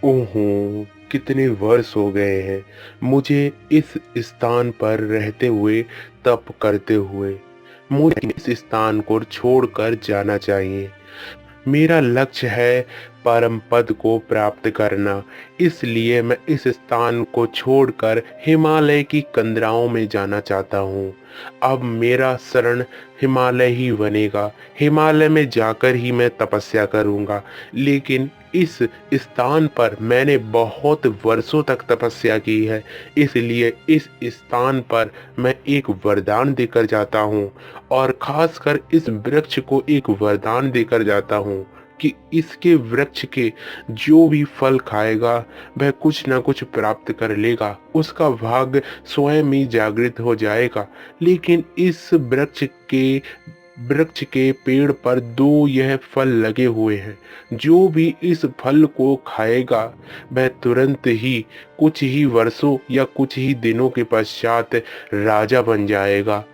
ओहो! कितने वर्ष हो गए हैं मुझे इस स्थान पर रहते हुए, तप करते हुए। मुझे इस स्थान को छोड़कर जाना चाहिए। मेरा लक्ष्य है परम पद को प्राप्त करना, इसलिए मैं इस स्थान को छोड़कर हिमालय की कंदराओं में जाना चाहता हूँ। अब मेरा शरण हिमालय ही बनेगा। हिमालय में जाकर ही मैं तपस्या करूँगा। लेकिन इस स्थान पर मैंने बहुत वर्षों तक तपस्या की है, इसलिए इस स्थान पर मैं एक वरदान देकर जाता हूँ और खासकर इस वृक्ष को एक वरदान देकर जाता हूँ कि इसके वृक्ष के जो भी फल खाएगा वह कुछ न कुछ प्राप्त कर लेगा, उसका भाग्य स्वयं ही जागृत हो जाएगा। लेकिन इस वृक्ष के पेड़ पर दो यह फल लगे हुए हैं। जो भी इस फल को खाएगा वह तुरंत ही कुछ ही वर्षों या कुछ ही दिनों के पश्चात राजा बन जाएगा।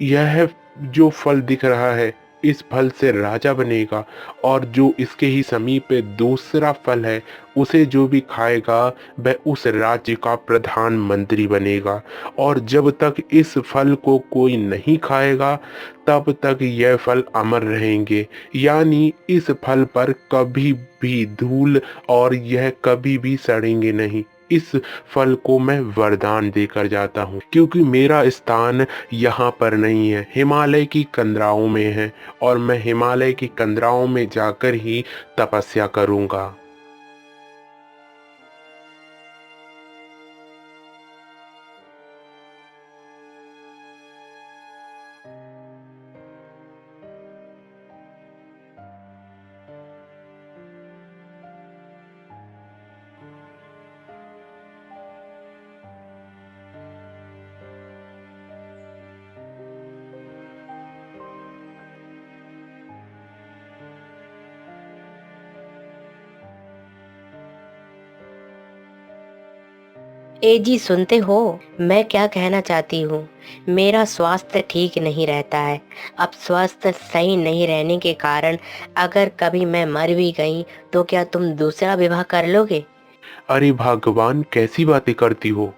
यह जो फल दिख रहा है, इस फल से राजा बनेगा और जो इसके ही समीप दूसरा फल है, उसे जो भी खाएगा वह उस राज्य का प्रधानमंत्री बनेगा। और जब तक इस फल को कोई नहीं खाएगा तब तक यह फल अमर रहेंगे, यानी इस फल पर कभी भी धूल और यह कभी भी सड़ेंगे नहीं। इस फल को मैं वरदान देकर जाता हूँ, क्योंकि मेरा स्थान यहाँ पर नहीं है, हिमालय की कंदराओं में है और मैं हिमालय की कंदराओं में जाकर ही तपस्या करूँगा। ए जी सुनते हो, मैं क्या कहना चाहती हूँ। मेरा स्वास्थ्य ठीक नहीं रहता है। अब स्वास्थ्य सही नहीं रहने के कारण अगर कभी मैं मर भी गई तो क्या तुम दूसरा विवाह कर लोगे? अरे भगवान, कैसी बातें करती हो।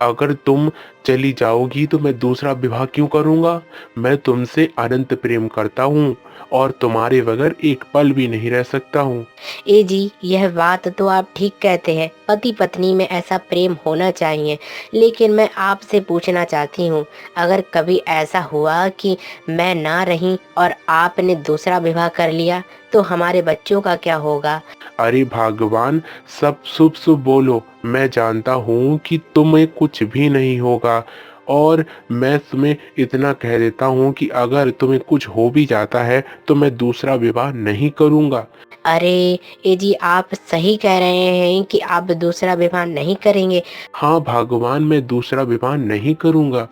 अगर तुम चली जाओगी तो मैं दूसरा विवाह क्यों करूँगा। मैं तुमसे अनंत प्रेम करता हूँ और तुम्हारे बगैर एक पल भी नहीं रह सकता हूँ। ए जी, यह बात तो आप ठीक कहते हैं, पति पत्नी में ऐसा प्रेम होना चाहिए। लेकिन मैं आपसे पूछना चाहती हूँ, अगर कभी ऐसा हुआ कि मैं ना रही और आपने दूसरा विवाह कर लिया तो हमारे बच्चों का क्या होगा? अरे भगवान, सब शुभ शुभ बोलो। मैं जानता हूँ कि तुम्हें कुछ भी नहीं होगा और मैं तुम्हें इतना कह देता हूँ कि अगर तुम्हें कुछ हो भी जाता है तो मैं दूसरा विवाह नहीं करूँगा। अरे ए जी, आप सही कह रहे हैं कि आप दूसरा विवाह नहीं करेंगे। हाँ भगवान, मैं दूसरा विवाह नहीं करूँगा।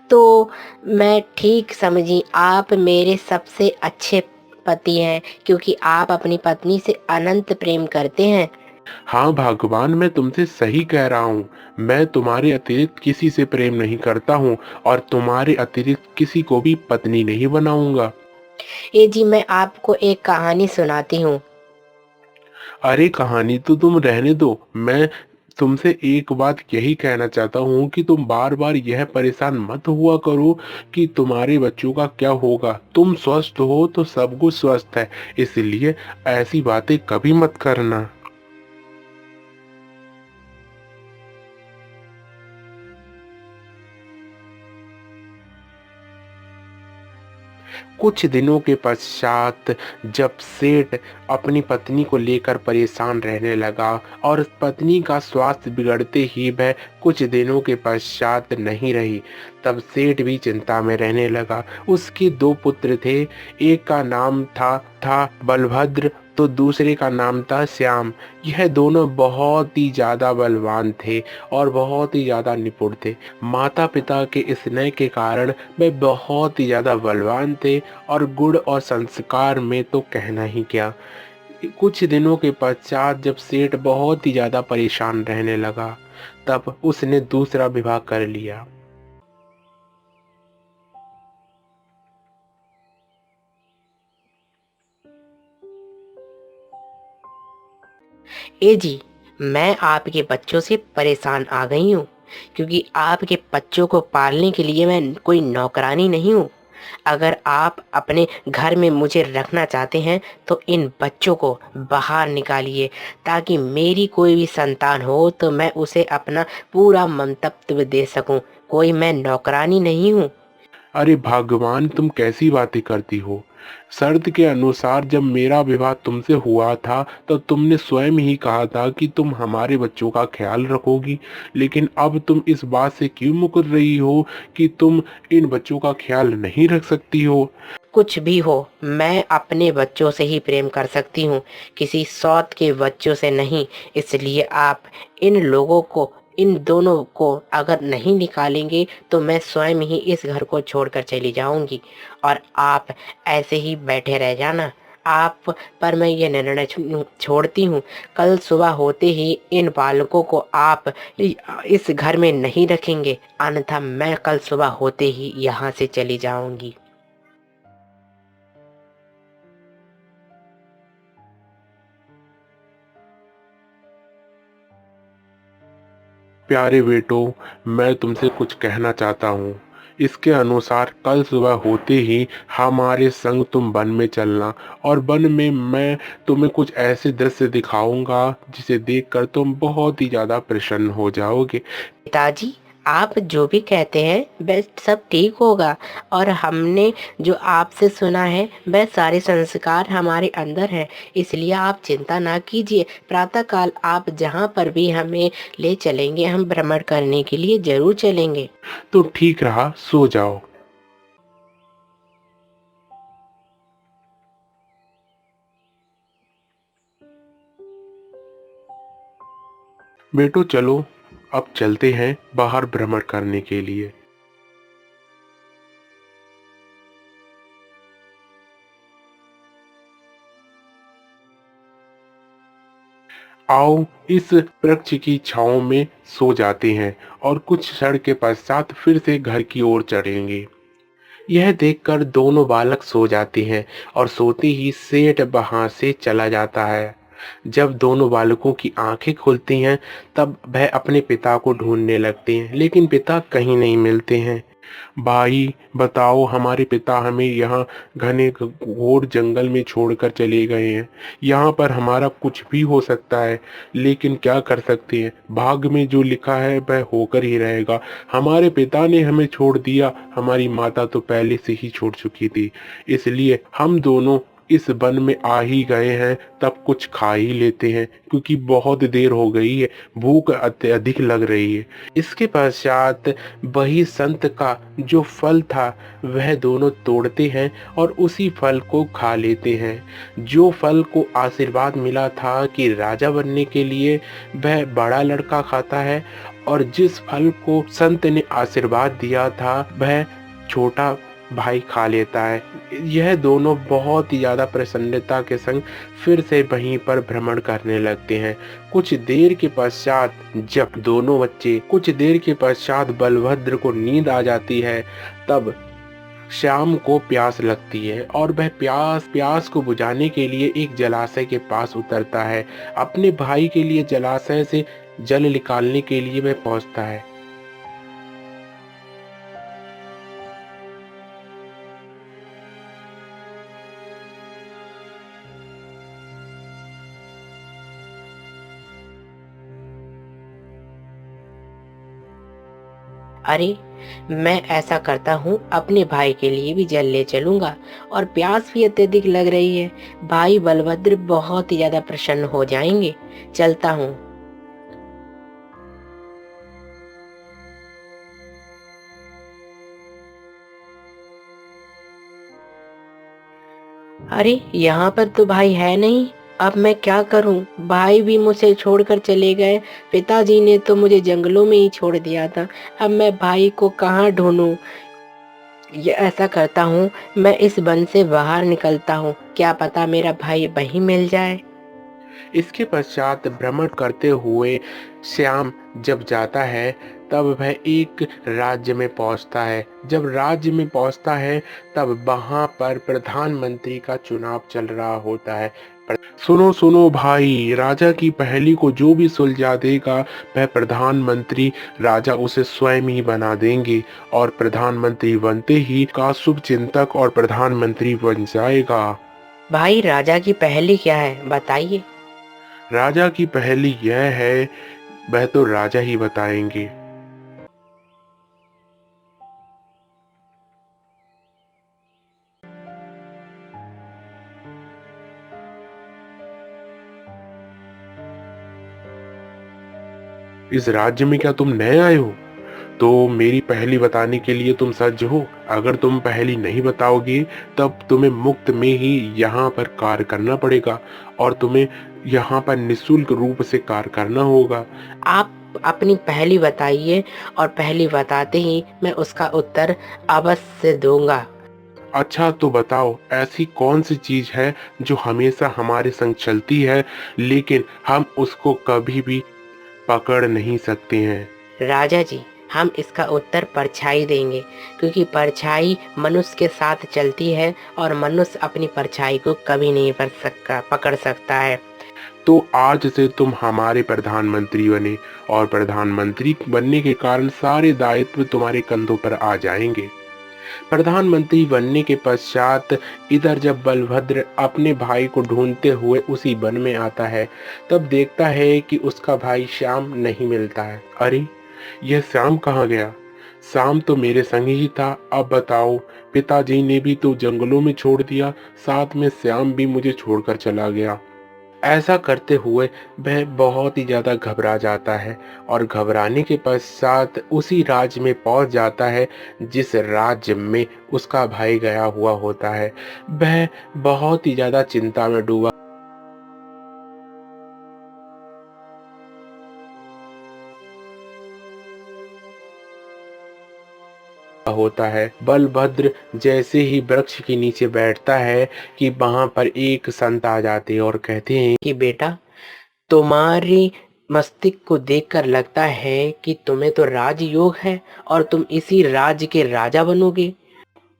तो मैं ठीक समझी, आप मेरे सबसे अच्छे पति हैं क्योंकि आप अपनी पत्नी से अनंत प्रेम करते हैं। हाँ भगवान, मैं तुमसे सही कह रहा हूँ। मैं तुम्हारे अतिरिक्त किसी से प्रेम नहीं करता हूँ और तुम्हारे अतिरिक्त किसी को भी पत्नी नहीं बनाऊंगा। ए जी, मैं आपको एक कहानी सुनाती हूँ। अरे कहानी तो तुम रहने दो। मैं तुमसे एक बात यही कहना चाहता हूँ कि तुम बार बार यह परेशान मत हुआ करो कि तुम्हारे बच्चों का क्या होगा। तुम स्वस्थ हो तो सब कुछ स्वस्थ है, इसलिए ऐसी बातें कभी मत करना। कुछ दिनों के पश्चात जब सेठ अपनी पत्नी को लेकर परेशान रहने लगा और पत्नी का स्वास्थ्य बिगड़ते ही वह कुछ दिनों के पश्चात नहीं रही, तब सेठ भी चिंता में रहने लगा। उसके दो पुत्र थे, एक का नाम था बलभद्र, तो दूसरे का नाम था श्याम। यह दोनों बहुत ही ज्यादा बलवान थे और बहुत ही ज्यादा निपुण थे। माता पिता के स्नेह के कारण वे बहुत ही ज्यादा बलवान थे और गुण और संस्कार में तो कहना ही क्या। कुछ दिनों के पश्चात जब सेठ बहुत ही ज्यादा परेशान रहने लगा, तब उसने दूसरा विवाह कर लिया। ए जी, मैं आपके बच्चों से परेशान आ गई हूँ, क्योंकि आपके बच्चों को पालने के लिए मैं कोई नौकरानी नहीं हूँ। अगर आप अपने घर में मुझे रखना चाहते हैं तो इन बच्चों को बाहर निकालिए, ताकि मेरी कोई भी संतान हो तो मैं उसे अपना पूरा मंतव्य दे सकूं। कोई मैं नौकरानी नहीं हूँ। अरे भगवान, तुम कैसी बातें करती हो? शर्त के अनुसार जब मेरा विवाह तुमसे हुआ था तो तुमने स्वयं ही कहा था कि तुम हमारे बच्चों का ख्याल रखोगी। लेकिन अब तुम इस बात से क्यों मुकर रही हो कि तुम इन बच्चों का ख्याल नहीं रख सकती हो? कुछ भी हो, मैं अपने बच्चों से ही प्रेम कर सकती हूँ, किसी सौत के बच्चों से नहीं। इसलिए आप इन लोगों को, इन दोनों को अगर नहीं निकालेंगे तो मैं स्वयं ही इस घर को छोड़कर चली जाऊंगी, और आप ऐसे ही बैठे रह जाना। आप पर मैं ये निर्णय छोड़ती हूँ। कल सुबह होते ही इन बालकों को आप इस घर में नहीं रखेंगे, अन्यथा मैं कल सुबह होते ही यहाँ से चली जाऊंगी। प्यारे बेटो, मैं तुमसे कुछ कहना चाहता हूँ। इसके अनुसार कल सुबह होते ही हमारे संग तुम वन में चलना, और वन में मैं तुम्हें कुछ ऐसे दृश्य दिखाऊंगा जिसे देखकर तुम बहुत ही ज़्यादा प्रसन्न हो जाओगे। पिताजी, आप जो भी कहते हैं वह सब ठीक होगा, और हमने जो आपसे सुना है वह सारे संस्कार हमारे अंदर हैं। इसलिए आप चिंता ना कीजिए। प्रातःकाल आप जहाँ पर भी हमें ले चलेंगे, हम भ्रमण करने के लिए ज़रूर चलेंगे। तो ठीक रहा, सो जाओ। बेटो चलो, अब चलते हैं बाहर भ्रमण करने के लिए। आओ, इस वृक्ष की छांव में सो जाते हैं और कुछ क्षण के पश्चात फिर से घर की ओर चलेंगे। यह देखकर दोनों बालक सो जाते हैं और सोते ही सेठ वहां से चला जाता है। जब दोनों बालकों की आंखें खुलती हैं तब वह अपने पिता को ढूंढने लगते हैं, लेकिन पिता कहीं नहीं मिलते हैं। भाई बताओ, हमारे पिता हमें यहाँ घने घोर जंगल में छोड़कर चले गए हैं। यहाँ पर हमारा कुछ भी हो सकता है, लेकिन क्या कर सकते हैं, भाग्य में जो लिखा है वह होकर ही रहेगा। हमारे पिता ने हमें छोड़ दिया, हमारी माता तो पहले से ही छोड़ चुकी थी। इसलिए हम दोनों इस वन में आ ही गए हैं, तब कुछ खा ही लेते हैं, क्योंकि बहुत देर हो गई है, भूख अत्यधिक लग रही है। इसके पश्चात वही संत का जो फल था वह दोनों तोड़ते हैं और उसी फल को खा लेते हैं। जो फल को आशीर्वाद मिला था कि राजा बनने के लिए वह बड़ा लड़का खाता है, और जिस फल को संत ने आशीर्वाद दिया था वह छोटा भाई खा लेता है। यह दोनों बहुत ही ज़्यादा प्रसन्नता के संग फिर से वहीं पर भ्रमण करने लगते हैं। कुछ देर के पश्चात बलभद्र को नींद आ जाती है। तब श्याम को प्यास लगती है और वह प्यास को बुझाने के लिए एक जलाशय के पास उतरता है। अपने भाई के लिए जलाशय से जल निकालने के लिए वह पहुंचता है। अरे, मैं ऐसा करता हूँ, अपने भाई के लिए भी जल ले चलूंगा, और प्यास भी अत्यधिक लग रही है। भाई बलभद्र बहुत ही ज्यादा प्रसन्न हो जाएंगे। चलता हूँ। अरे, यहाँ पर तो भाई है नहीं। अब मैं क्या करूं? भाई भी मुझे छोड़कर चले गए। पिताजी ने तो मुझे जंगलों में ही छोड़ दिया था। अब मैं भाई को कहाँ ढूंढूं? ये ऐसा करता हूँ, मैं इस वन से बाहर निकलता हूँ, क्या पता मेरा भाई वहीं मिल जाए। इसके पश्चात भ्रमण करते हुए श्याम जब जाता है तब वह एक राज्य में पहुंचता है। जब राज्य में पहुंचता है तब वहां पर प्रधानमंत्री का चुनाव चल रहा होता है। सुनो सुनो भाई, राजा की पहेली को जो भी सुलझा देगा वह प्रधानमंत्री राजा उसे स्वयं ही बना देंगे और प्रधानमंत्री बनते ही का शुभ चिंतक और प्रधानमंत्री बन जाएगा। भाई राजा की पहेली क्या है बताइए। राजा की पहेली यह है, वह तो राजा ही बताएंगे। इस राज्य में क्या तुम नए आए हो? तो मेरी पहेली बताने के लिए तुम सज्ज हो? अगर तुम पहेली नहीं बताओगे तब तुम्हें मुफ्त में ही यहाँ पर कार्य करना पड़ेगा और तुम्हें यहाँ पर निःशुल्क रूप से कार्य करना होगा। आप अपनी पहेली बताइए और पहेली बताते ही मैं उसका उत्तर अवश्य दूंगा। अच्छा तो बताओ, ऐसी कौन सी चीज है जो हमेशा हमारे संग चलती है लेकिन हम उसको कभी भी पकड़ नहीं सकते हैं? राजा जी, हम इसका उत्तर परछाई देंगे, क्योंकि परछाई मनुष्य के साथ चलती है और मनुष्य अपनी परछाई को कभी नहीं पकड़ सकता है। तो आज से तुम हमारे प्रधानमंत्री बने और प्रधानमंत्री बनने के कारण सारे दायित्व तुम्हारे कंधों पर आ जाएंगे। प्रधानमंत्री बनने के पश्चात इधर जब बलभद्र अपने भाई को ढूंढते हुए उसी वन में आता है, तब देखता है कि उसका भाई श्याम नहीं मिलता है। अरे, यह श्याम कहाँ गया? श्याम तो मेरे संग ही था। अब बताओ, पिताजी ने भी तो जंगलों में छोड़ दिया, साथ में श्याम भी मुझे छोड़कर चला गया। ऐसा करते हुए वह बहुत ही ज़्यादा घबरा जाता है और घबराने के पश्चात उसी राज्य में पहुंच जाता है जिस राज्य में उसका भाई गया हुआ होता है। वह बहुत ही ज़्यादा चिंता में डूबा होता है। बलभद्र जैसे ही वृक्ष के नीचे बैठता है कि वहां पर एक संत आ जाते हैं और कहते हैं कि बेटा, तुम्हारी मस्तिष्क को देखकर लगता है कि तुम्हें तो राजयोग है और तुम इसी राज्य के राजा बनोगे।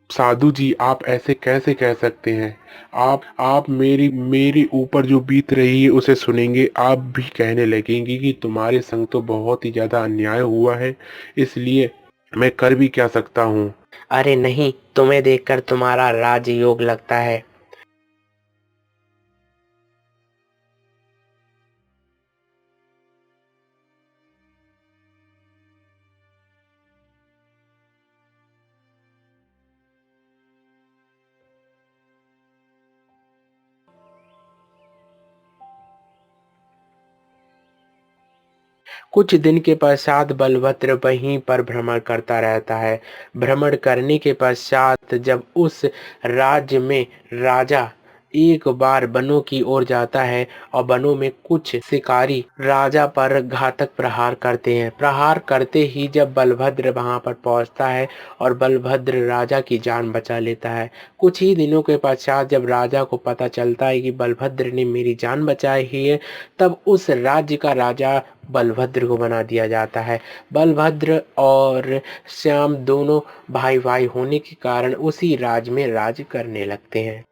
साधु जी, आप ऐसे कैसे कह सकते हैं? आप मेरी मेरे ऊपर जो बीत रही है उसे सुनेंगे, आप भी कहने लगेंगे कि तुम्हारे संग तो बहुत ही ज्यादा अन्याय हुआ है, इसलिए मैं कर भी क्या सकता हूँ। अरे नहीं, तुम्हें देखकर तुम्हारा राजयोग लगता है। कुछ दिन के पश्चात बलभद्र वहीं पर भ्रमण करता रहता है। भ्रमण करने के पश्चात जब उस राज्य में राजा एक बार वनों की ओर जाता है और वनों में कुछ शिकारी राजा पर घातक प्रहार करते हैं। प्रहार करते ही जब बलभद्र वहां पर पहुंचता है और बलभद्र राजा की जान बचा लेता है। कुछ ही दिनों के पश्चात जब राजा को पता चलता है कि बलभद्र ने मेरी जान बचाई ही है, तब उस राज्य का राजा बलभद्र को बना दिया जाता है। बलभद्र और श्याम दोनों भाई भाई होने के कारण उसी राज्य में राज करने लगते हैं।